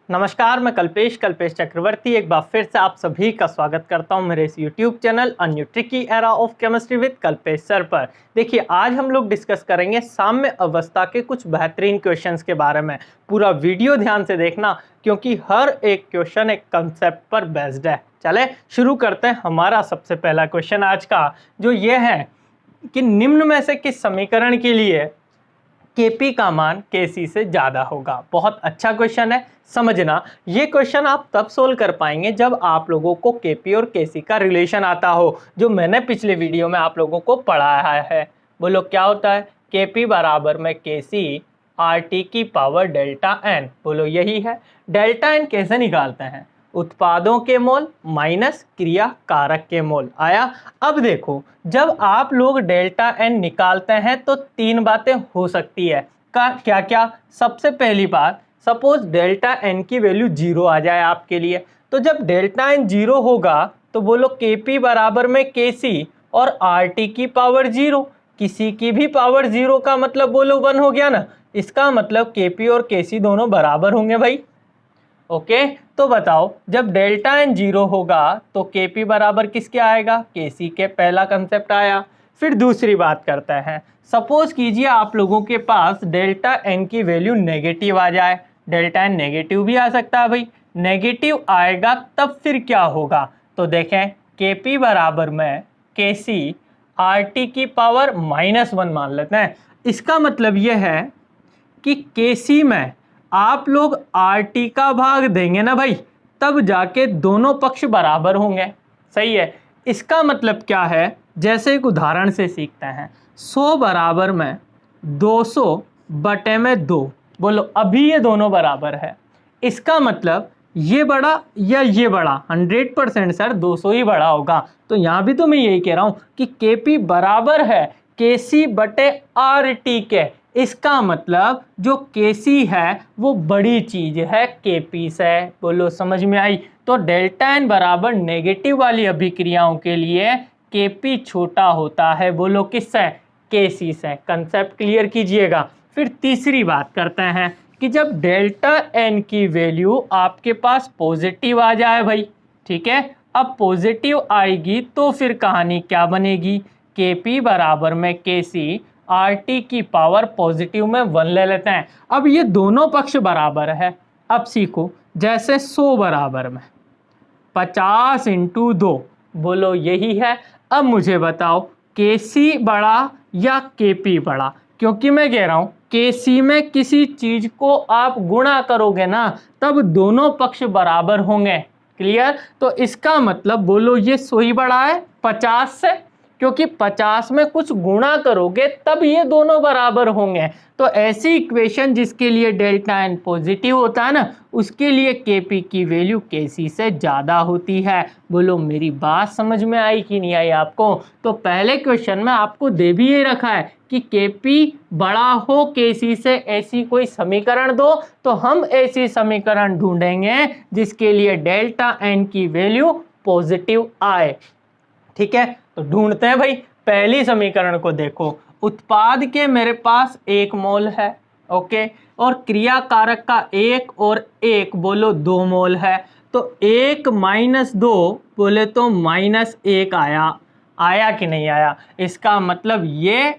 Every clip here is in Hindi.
नमस्कार, मैं कल्पेश चक्रवर्ती एक बार फिर से आप सभी का स्वागत करता हूं मेरे इस YouTube channel a new tricky era of chemistry with Kalpesh sir पर। देखिए, आज हम लोग डिस्कस करेंगे साम्य अवस्था के कुछ बेहतरीन क्वेश्चंस के बारे में। पूरा वीडियो ध्यान से देखना क्योंकि हर एक क्वेश्चन एक कंसेप्ट पर बेस्ड है। चले शुरू करते हैं। हमारा सबसे पहला क्वेश्चन आज का जो ये है कि निम्न में से किस समीकरण के लिए Kp का मान Kc से ज़्यादा होगा। बहुत अच्छा क्वेश्चन है, समझना। ये क्वेश्चन आप तब सोल्व कर पाएंगे जब आप लोगों को Kp और Kc का रिलेशन आता हो, जो मैंने पिछले वीडियो में आप लोगों को पढ़ाया है। बोलो क्या होता है? Kp बराबर में Kc RT की पावर डेल्टा n। बोलो यही है। डेल्टा n कैसे निकालते हैं? उत्पादों के मोल माइनस क्रिया कारक के मोल। आया? अब देखो, जब आप लोग डेल्टा n निकालते हैं तो तीन बातें हो सकती है। क्या क्या? सबसे पहली बात, सपोज डेल्टा n की वैल्यू 0 आ जाए आपके लिए, तो जब डेल्टा n 0 होगा तो बोलो Kp बराबर में Kc और RT की पावर 0, किसी की भी पावर 0 का मतलब बोलो 1 हो गया ना। इसका मतलब Kp और Kc दोनों बराबर होंगे भाई। ओके, तो बताओ जब डेल्टा n 0 होगा तो Kp बराबर किसके आएगा? Kc के। पहला कंसेप्ट आया। फिर दूसरी बात करते हैं। सपोज कीजिए आप लोगों के पास डेल्टा n की वैल्यू नेगेटिव आ जाए। डेल्टा n नेगेटिव भी आ सकता है भाई। नेगेटिव आएगा तब फिर क्या होगा? तो देखें, Kp बराबर में Kc RT की पावर -1 मान लेते हैं। इसका मतलब यह है कि Kc में आप लोग RT का भाग देंगे ना भाई, तब जाके दोनों पक्ष बराबर होंगे। सही है। इसका मतलब क्या है? जैसे एक उदाहरण से सीखते हैं। 100 बराबर में 200 बटे में 2। बोलो अभी ये दोनों बराबर है। इसका मतलब ये बड़ा या ये बड़ा? 100% सर 200 ही बड़ा होगा। तो यहाँ भी तो मैं यही कह रहा हूँ कि Kp बराबर है Kc बटे RT के। इसका मतलब जो Kc है वो बड़ी चीज है Kp से। बोलो समझ में आई? तो डेल्टा n बराबर नेगेटिव वाली अभिक्रियाओं के लिए Kp छोटा होता है। बोलो किससे? Kc से। कंसेप्ट क्लियर कीजिएगा। फिर तीसरी बात करते हैं कि जब डेल्टा n की वैल्यू आपके पास पॉजिटिव आ जाए भाई, ठीक है, अब पॉजिटिव आएगी तो फिर कहानी क्या बनेगी? Kp बराबर में Kc RT की पावर पॉजिटिव में 1 ले लेते हैं। अब ये दोनों पक्ष बराबर है। अब सीखो, जैसे 100 बराबर में 50 × 2। बोलो यही है। अब मुझे बताओ Kc बड़ा या Kp बड़ा? क्योंकि मैं कह रहा हूँ Kc में किसी चीज को आप गुणा करोगे ना तब दोनों पक्ष बराबर होंगे। क्लियर? तो इसका मतलब बोलो ये 100 ही बड़ा है 50 से, क्योंकि 50 में कुछ गुणा करोगे तब ये दोनों बराबर होंगे। तो ऐसी इक्वेशन जिसके लिए डेल्टा n पॉजिटिव होता है ना, उसके लिए Kp की वैल्यू Kc से ज़्यादा होती है। बोलो मेरी बात समझ में आई कि नहीं आई आपको? तो पहले क्वेश्चन में आपको दे भी ये रखा है कि Kp बड़ा हो Kc से, ऐसी कोई समीकरण दो, तो हम ऐसी समीकरण ढूंढेंगे जिसके लिए डेल्टा n की वैल्यू पॉजिटिव आए। ठीक है, तो ढूंढते हैं भाई। पहली समीकरण को देखो, उत्पाद के मेरे पास 1 मोल है, ओके, और क्रिया कारक का 1 और 1 बोलो 2 मोल है। तो 1 - 2 बोले तो -1 आया। आया कि नहीं आया? इसका मतलब ये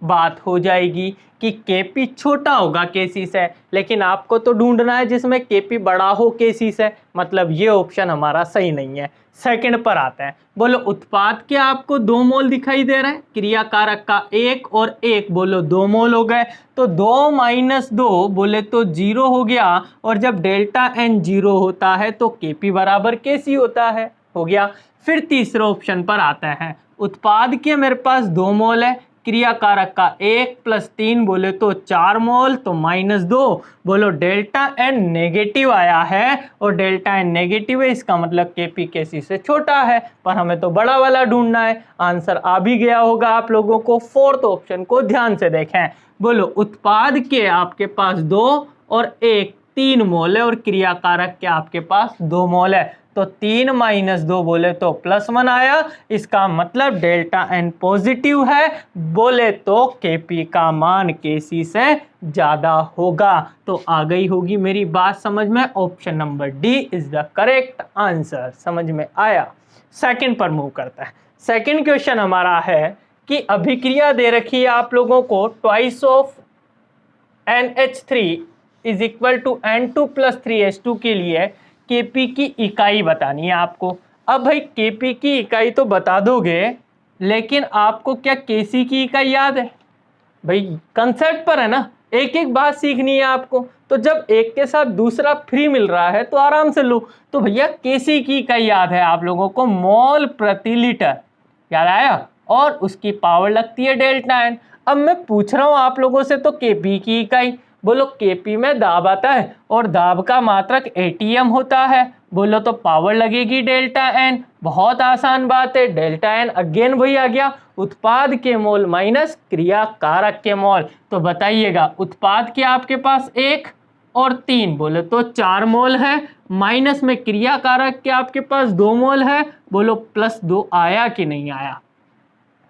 बात हो जाएगी कि Kp छोटा होगा Kc से, लेकिन आपको तो ढूंढना है जिसमें Kp बड़ा हो Kc से, मतलब ये ऑप्शन हमारा सही नहीं है। सेकंड पर आते हैं। बोलो उत्पाद के आपको 2 मोल दिखाई दे रहे हैं, क्रिया कारक का 1 और 1 बोलो 2 मोल हो गए। तो 2 - 2 बोले तो 0 हो गया, और जब डेल्टा n 0 होता है तो Kp बराबर Kc होता है। हो गया। फिर तीसरे ऑप्शन पर आते हैं। उत्पाद के मेरे पास 2 मोल है, क्रिया कारक का 1 + 3 बोले तो 4 मोल, तो -2 बोलो डेल्टा n नेगेटिव आया है, और डेल्टा n नेगेटिव है, इसका मतलब Kp Kc से छोटा है, पर हमें तो बड़ा वाला ढूंढना है। आंसर आ भी गया होगा आप लोगों को। फोर्थ ऑप्शन को ध्यान से देखें। बोलो उत्पाद के आपके पास 2 और 1 3 मोल है, और क्रिया कारक के आपके पास 2 मोल है, तो 3 माइनस 2 बोले तो +1 आया। इसका मतलब डेल्टा एन पॉजिटिव है, बोले तो Kp का मान Kc से ज़्यादा होगा। तो आ गई होगी मेरी बात समझ में। Option number D is the correct answer. समझ में आया। सेकंड पर मूव करता है। सेकंड क्वेश्चन हमारा है कि अभिक्रिया दे रखी है आप लोगों को, twice of NH3 is equal to N2 + 3H2 के लिए Kp की इकाई बतानी है आपको। अब भाई Kp की इकाई तो बता दोगे, लेकिन आपको क्या Kc की इकाई याद है? भाई कंसेप्ट पर है ना, एक एक बात सीखनी है आपको। तो जब एक के साथ दूसरा फ्री मिल रहा है तो आराम से लो। तो भैया Kc की इकाई याद है आप लोगों को, मोल प्रति लीटर, याद आया? और उसकी पावर लगती है डेल्टा एन। अब मैं पूछ रहा हूं आप लोगों से, तो Kp की इकाई बोलो। Kp में दाब आता है और दाब का मात्रक ATM होता है, बोलो तो पावर लगेगी डेल्टा एन। बहुत आसान बात है। डेल्टा एन अगेन वही आ गया, उत्पाद के मोल माइनस क्रिया कारक के मोल। तो बताइएगा उत्पाद के आपके पास 1 और 3, बोलो तो 4 मोल है, माइनस में क्रिया कारक के आपके पास 2 मोल है, बोलो +2 आया कि नहीं आया?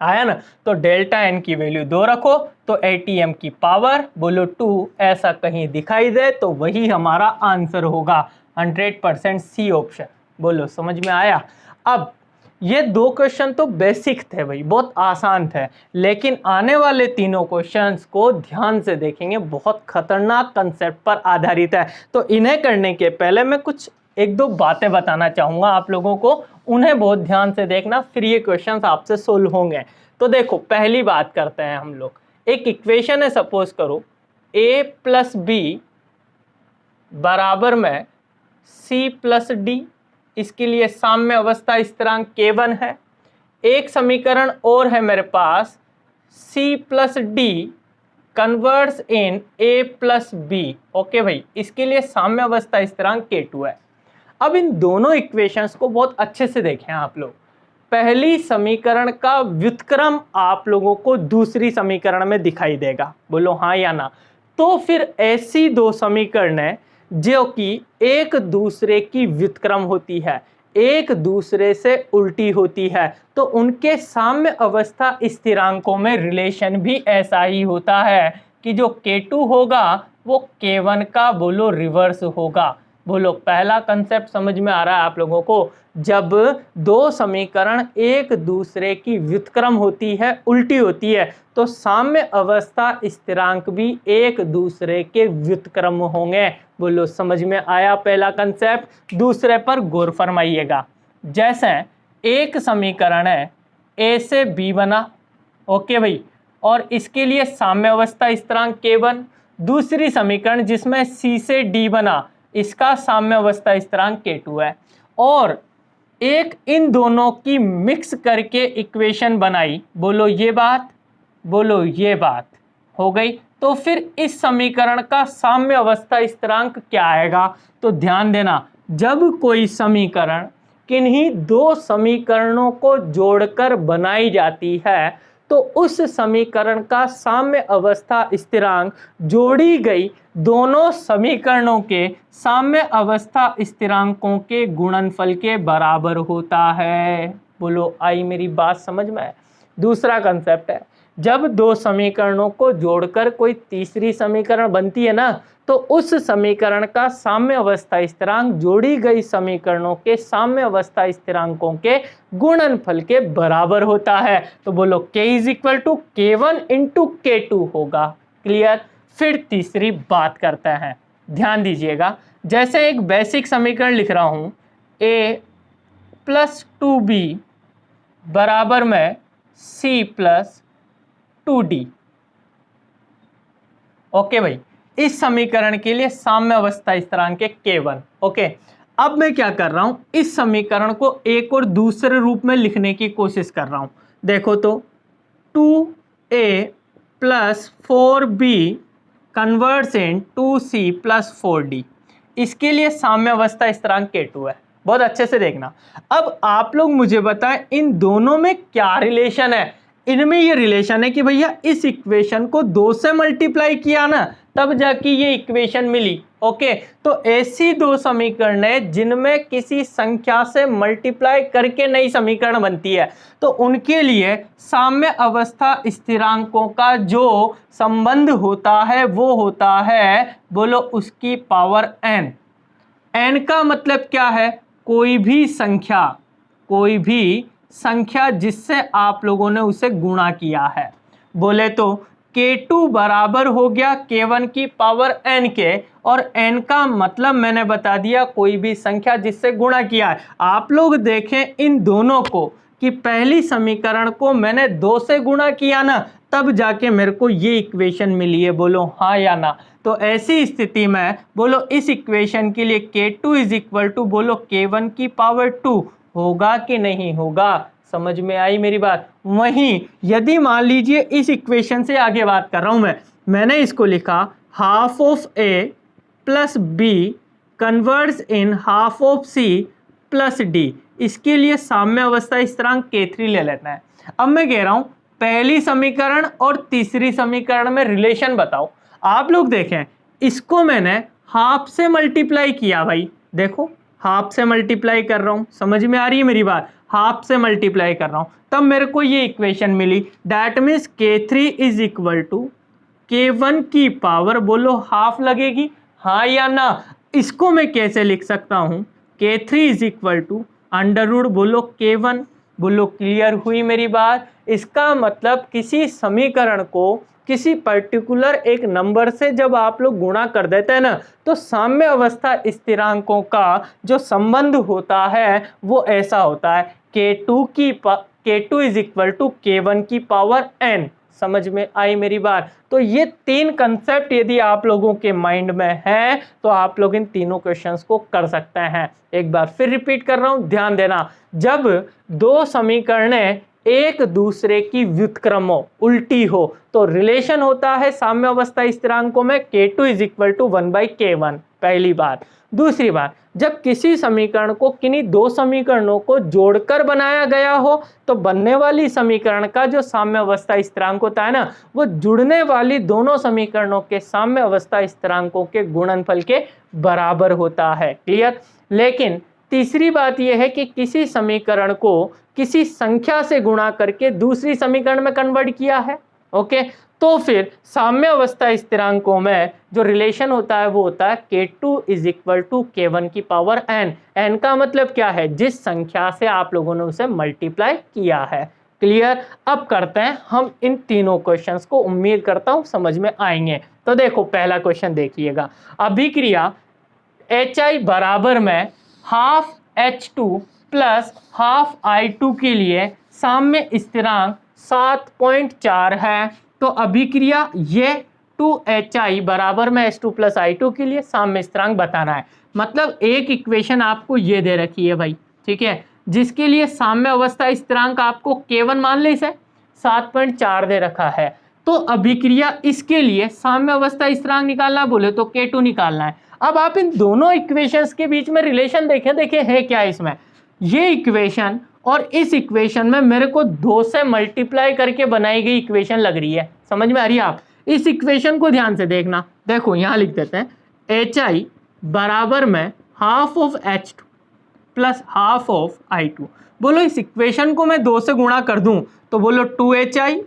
आया ना। तो डेल्टा एन की वैल्यू 2 रखो तो ATM की पावर बोलो 2 ऐसा कहीं दिखाई दे तो वही हमारा आंसर होगा। 100% सी ऑप्शन। बोलो समझ में आया। अब ये 2 क्वेश्चन तो बेसिक थे भाई, बहुत आसान थे, लेकिन आने वाले तीनों क्वेश्चंस को ध्यान से देखेंगे, बहुत खतरनाक कंसेप्ट पर आधारित है। तो इन्हें करने के पहले मैं कुछ 1-2 बातें बताना चाहूँगा आप लोगों को, उन्हें बहुत ध्यान से देखना, फिर ये क्वेश्चंस आपसे सोल्व होंगे। तो देखो पहली बात करते हैं हम लोग। एक इक्वेशन है, सपोज करो a + b बराबर में c + d। इसके लिए साम्य अवस्था स्थिरांक K1 है। एक समीकरण और है मेरे पास, c + d converts in a + b। Okay भाई, इसके लिए साम्य अवस्था स्थिरांक K2 है। अब इन दोनों इक्वेशंस को बहुत अच्छे से देखें आप लोग। पहली समीकरण का व्युत्क्रम आप लोगों को दूसरी समीकरण में दिखाई देगा, बोलो हाँ या ना। तो फिर ऐसी 2 समीकरणें जो कि एक दूसरे की व्युत्क्रम होती है, एक दूसरे से उल्टी होती है, तो उनके साम्य अवस्था स्थिरांकों में रिलेशन भी ऐसा ही होता है कि जो K2 होगा वो K1 का बोलो रिवर्स होगा। बोलो पहला कंसेप्ट समझ में आ रहा है आप लोगों को? जब 2 समीकरण एक दूसरे की व्युत्क्रम होती है, उल्टी होती है, तो साम्य अवस्था स्थिरांक भी एक दूसरे के व्युत्क्रम होंगे। बोलो समझ में आया पहला कंसेप्ट? दूसरे पर गौर फरमाइएगा। जैसे एक समीकरण है A से B बना, ओके भाई, और इसके लिए साम्य अवस्था स्थिरांक K1। दूसरी समीकरण जिसमें C से D बना, इसका साम्य अवस्था स्थिरांक K2 है। और एक इन दोनों की मिक्स करके इक्वेशन बनाई, बोलो ये बात, बोलो ये बात हो गई। तो फिर इस समीकरण का साम्य अवस्था स्थिरांक क्या आएगा? तो ध्यान देना, जब कोई समीकरण किन्हीं 2 समीकरणों को जोड़कर बनाई जाती है तो उस समीकरण का साम्य अवस्था स्थिरांक जोड़ी गई दोनों समीकरणों के साम्य अवस्था स्थिरांकों के गुणनफल के बराबर होता है। बोलो आई मेरी बात समझ में? दूसरा कंसेप्ट है, जब 2 समीकरणों को जोड़कर कोई तीसरी समीकरण बनती है ना, तो उस समीकरण का साम्य अवस्था स्थिरांक जोड़ी गई समीकरणों के साम्य अवस्था स्थिरांकों के गुणनफल के बराबर होता है। तो बोलो K = K1 × K2 होगा। क्लियर? फिर तीसरी बात करते हैं, ध्यान दीजिएगा। जैसे एक बेसिक समीकरण लिख रहा हूं, a + 2b बराबर में c + 2d। ओके भाई, इस समीकरण के लिए साम्य अवस्था स्थिरांक है K1। ओके, अब मैं क्या कर रहा हूं, इस समीकरण को एक और दूसरे रूप में लिखने की कोशिश कर रहा हूं। देखो तो 2a + 4b converts in 2c + 4d। इसके लिए साम्य अवस्था स्थिरांक K2 है। बहुत अच्छे से देखना। अब आप लोग मुझे बताएं इन दोनों में क्या रिलेशन है? इनमें ये रिलेशन है कि भैया इस इक्वेशन को 2 से मल्टीप्लाई किया ना, तब जाके ये इक्वेशन मिली। ओके, तो ऐसी दो समीकरणें जिनमें किसी संख्या से मल्टीप्लाई करके नई समीकरण बनती है, तो उनके लिए साम्य अवस्था स्थिरांकों का जो संबंध होता है वो होता है, बोलो उसकी पावर n। n का मतलब क्या है? कोई भी संख्या जिससे आप लोगों ने उसे गुणा किया है। बोले तो K2 बराबर हो गया K1 की पावर n के, और n का मतलब मैंने बता दिया कोई भी संख्या जिससे गुणा किया है। आप लोग देखें इन दोनों को कि पहली समीकरण को मैंने 2 से गुणा किया ना, तब जाके मेरे को ये इक्वेशन मिली है। बोलो हाँ या ना। तो ऐसी स्थिति में बोलो इस इक्वेशन के लिए K2 इज इक्वल टू बोलो K1 की पावर 2 होगा कि नहीं होगा? समझ में आई मेरी बात? वहीं यदि मान लीजिए इस इक्वेशन से आगे बात कर रहा हूं मैंने इसको लिखा half of A plus B converts in half of C plus D. इसके लिए साम्य अवस्था स्थिरांक K3 ले लेना है। अब मैं कह रहा हूं पहली समीकरण और तीसरी समीकरण में रिलेशन बताओ। आप लोग देखें, इसको मैंने हाफ से मल्टीप्लाई किया भाई, देखो हाफ से मल्टीप्लाई कर रहा हूं, समझ में आ रही है मेरी बात? हाफ से मल्टीप्लाई कर रहा हूं, तब मेरे को ये इक्वेशन मिली। That means K3 is equal to K1 की पावर बोलो हाफ लगेगी, हाँ या ना? इसको मैं कैसे लिख सकता हूं? K3 is equal to under root बोलो K1। बोलो क्लियर हुई मेरी बात? इसका मतलब किसी समीकरण को किसी पर्टिकुलर एक नंबर से जब आप लोग गुणा कर देते हैं ना, तो साम्य अवस्था स्थिरांकों का जो संबंध होता है वो ऐसा होता है K2 is equal to K1 की पावर n। समझ में आई मेरी बात? तो ये तीन कंसेप्ट यदि आप लोगों के माइंड में है तो आप लोग इन तीनों क्वेश्चंस को कर सकते हैं। एक बार फिर रिपीट कर रहा हूं, ध्यान देना। जब दो समीकरणें एक दूसरे की व्युत्क्रम हो, उल्टी हो, तो रिलेशन होता है साम्य अवस्था स्थिरांकों में K2 is equal to 1/K1। पहली बात। दूसरी बात, जब किसी समीकरण को किन्हीं दो समीकरणों को जोड़कर बनाया गया हो, तो बनने वाली समीकरण का जो साम्य अवस्था स्थिरांक होता है ना, वो जुड़ने वाली दोनों समीकरणों के साम्य अवस्था स्थिरांकों के गुणनफल के बराबर होता है। क्लियर? लेकिन तीसरी बात यह है कि किसी समीकरण को किसी संख्या से गुणा करके दूसरी समीकरण में कन्वर्ट किया है, ओके, तो फिर साम्य अवस्था स्थिरांकों में जो रिलेशन होता है वो होता है K2 is equal to K1 की पावर n। n का मतलब क्या है? जिस संख्या से आप लोगों ने उसे मल्टीप्लाई किया है। क्लियर? अब करते हैं हम इन तीनों क्वेश्चंस को, उम्मीद करता हूं समझ में आएंगे। तो देखो पहला क्वेश्चन देखिएगा। अभिक्रिया HI बराबर में half H2 plus half I2 के लिए साम्य स्थिरांक 7.4 है। तो अभिक्रिया ये 2HI बराबर में H2 प्लस I2 के लिए साम्य स्थिरांक बताना है। मतलब एक इक्वेशन आपको ये दे रखी है भाई, ठीक है, जिसके लिए साम्य अवस्था स्थिरांक आपको K1 मान ले, इसे 7.4 दे रखा है। तो अभिक्रिया इसके लिए साम्य अवस्था स्थिरांक निकालना बोले तो K2 निकालना है। अब आप इन दोनों इक्वेशंस के बीच में रिलेशन देखें है क्या इसमें? ये इक्वेशन और इस इक्वेशन में मेरे को 2 से मल्टीप्लाई करके बनाई गई इक्वेशन लग रही है। समझ में आ रही है? आप इस इक्वेशन को ध्यान से देखना। देखो यहां लिख देते हैं HI बराबर में half of H2 plus half of I2। बोलो इस इक्वेशन को मैं 2 से गुणा कर दूं तो बोलो 2HI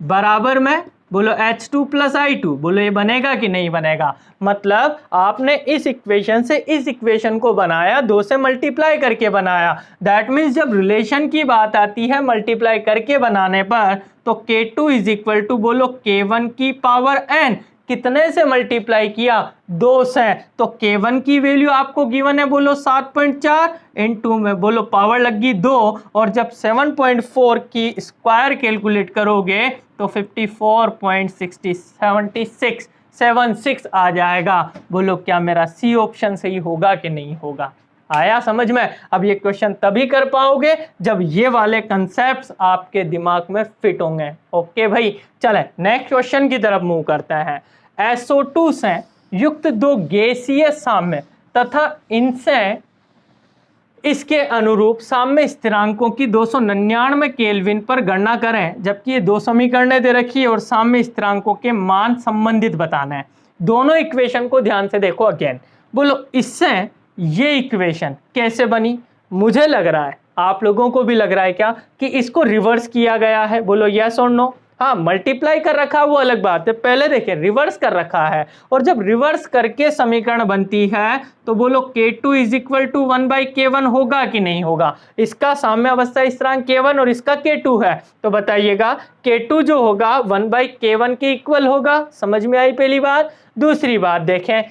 बराबर में बोलो H2 प्लस I2। बोलो ये बनेगा कि नहीं बनेगा? मतलब आपने इस इक्वेशन से इस इक्वेशन को बनाया, 2 से मल्टीप्लाई करके बनाया। दैट मीन्स जब रिलेशन की बात आती है मल्टीप्लाई करके बनाने पर, तो K2 इज इक्वल टू बोलो K1 की पावर n। कितने से मल्टीप्लाई किया? 2 से। तो K1 की वैल्यू आपको गिवन है बोलो 7.4 इनटू में बोलो पावर लगी 2, और जब 7.4 की स्क्वायर कैलकुलेट करोगे तो 54.76 आ जाएगा। बोलो क्या मेरा सी ऑप्शन सही होगा कि नहीं होगा? आया समझ में? अब ये क्वेश्चन तभी कर पाओगे जब ये वाले कंसेप्ट्स आपके दिमाग में फिट होंगे। ओके भाई, चले नेक्स्ट क्वेश्चन की तरफ मूव करते हैं। SO2 से युक्त दो गैसीय साम्य तथा इनसे इसके अनुरूप साम्य स्थिरांकों की 299 केल्विन पर गणना करें। जबकि ये दो समीकरणें दे रखी है और साम्य स्थिरांकों के मान संबंधित बताना है। दोनों इक्वेशन को ध्यान से देखो अगेन। बोलो इससे ये इक्वेशन कैसे बनी? मुझे लग रहा है, आप लोगों को भी लग रहा है क्या कि इसको रिवर्स किया गया है? बोलो यस और नो। हाँ, मल्टीप्लाई कर रखा है वो अलग बात है, पहले देखिए रिवर्स कर रखा है। और जब रिवर्स करके समीकरण बनती है तो बोलो K2 is equal to 1/K1 होगा कि नहीं होगा? इसका साम्य अवस्था स्थिरांक K1 और इसका K2 है, तो बताइएगा K2 जो होगा 1/K1 के इक्वल होगा। समझ में आई पहली बात? दूसरी बात देखें,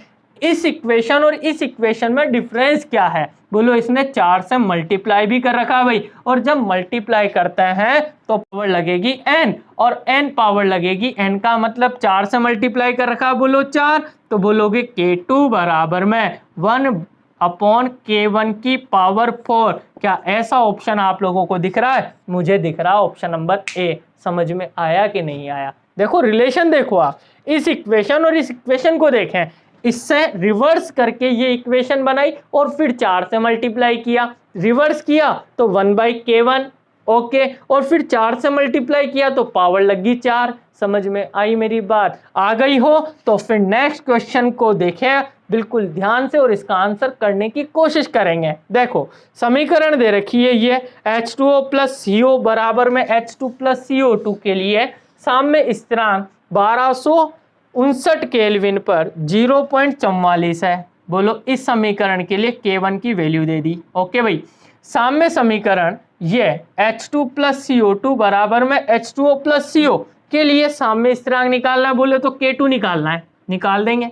इस इक्वेशन और इस इक्वेशन में डिफरेंस क्या है? बोलो इसने 4 से मल्टीप्लाई भी कर रखा है भाई, और जब मल्टीप्लाई करते हैं तो पावर लगेगी n, और n पावर लगेगी n का मतलब 4 से मल्टीप्लाई कर रखा है, बोलो 4, तो बोलोगे K2 बराबर में 1/K1 की पावर 4। क्या ऐसा ऑप्शन आप लोगों को दिख रहा है? मुझे दिख रहा है ऑप्शन नंबर ए। समझ में आया कि नहीं आया? देखो रिलेशन देखो, आप इस इक्वेशन और इस इक्वेशन को देखें, इससे रिवर्स करके ये इक्वेशन बनाई और फिर 4 से मल्टीप्लाई किया, रिवर्स किया तो 1/K1, ओके, और फिर 4 से मल्टीप्लाई किया तो पावर लगी 4। समझ में आई मेरी बात? आ गई हो तो फिर नेक्स्ट क्वेश्चन को देखें बिल्कुल ध्यान से और इसका आंसर करने की कोशिश करेंगे। देखो समीकरण दे रखी है ये H2O प्लस CO बराबर में H2 प्लस CO2 के लिए साम्य स्थिरांक 1259 केल्विन पर 0.44 है। बोलो इस समीकरण के लिए K1 की वैल्यू दे दी। ओके भाई, साम्य समीकरण ये H2 प्लस CO2 बराबर में H2O प्लस CO के लिए साम्य स्थिरांक निकालना है, बोले तो K2 निकालना है, निकाल देंगे।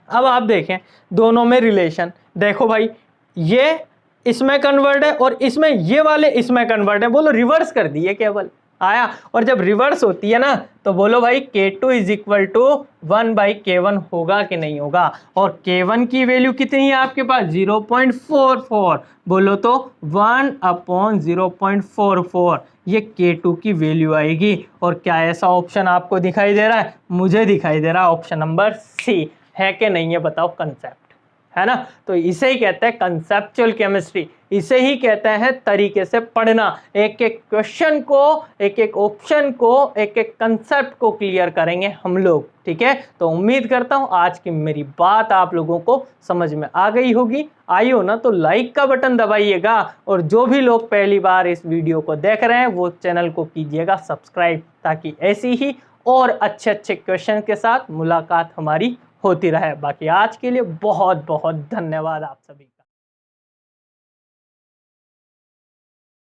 अब आप देखें दोनों में रिलेशन, देखो भाई ये इसमें कन्वर्ट है और इसमें ये वाले इसमें कन्वर्ट है, बोलो रिवर्स कर दिए केवल आया। और जब रिवर्स होती है ना तो बोलो भाई K2 is equal to 1/K1 होगा कि नहीं होगा? और K1 की वैल्यू कितनी है आपके पास? 0.44। बोलो तो 1/0.44 ये K2 की वैल्यू आएगी। और क्या ऐसा ऑप्शन आपको दिखाई दे रहा है? मुझे दिखाई दे रहा है ऑप्शन नंबर सी। है कि नहीं है बताओ? कंसेप्ट है ना, तो इसे ही कहते हैं कंसेप्चुअल केमिस्ट्री, इसे ही कहते हैं तरीके से पढ़ना, एक एक क्वेश्चन को, एक एक ऑप्शन को, एक एक कंसेप्ट को क्लियर करेंगे हम लोग। ठीक है, तो उम्मीद करता हूं आज की मेरी बात आप लोगों को समझ में आ गई होगी। आई हो ना तो लाइक का बटन दबाइएगा, और जो भी लोग पहली बार इस वीडियो को देख रहे हैं वो चैनल को कीजिएगा सब्सक्राइब, ताकि ऐसी ही और अच्छे अच्छे क्वेश्चन के साथ मुलाकात हमारी होती रहे। बाकी आज के लिए बहुत बहुत धन्यवाद आप सभी।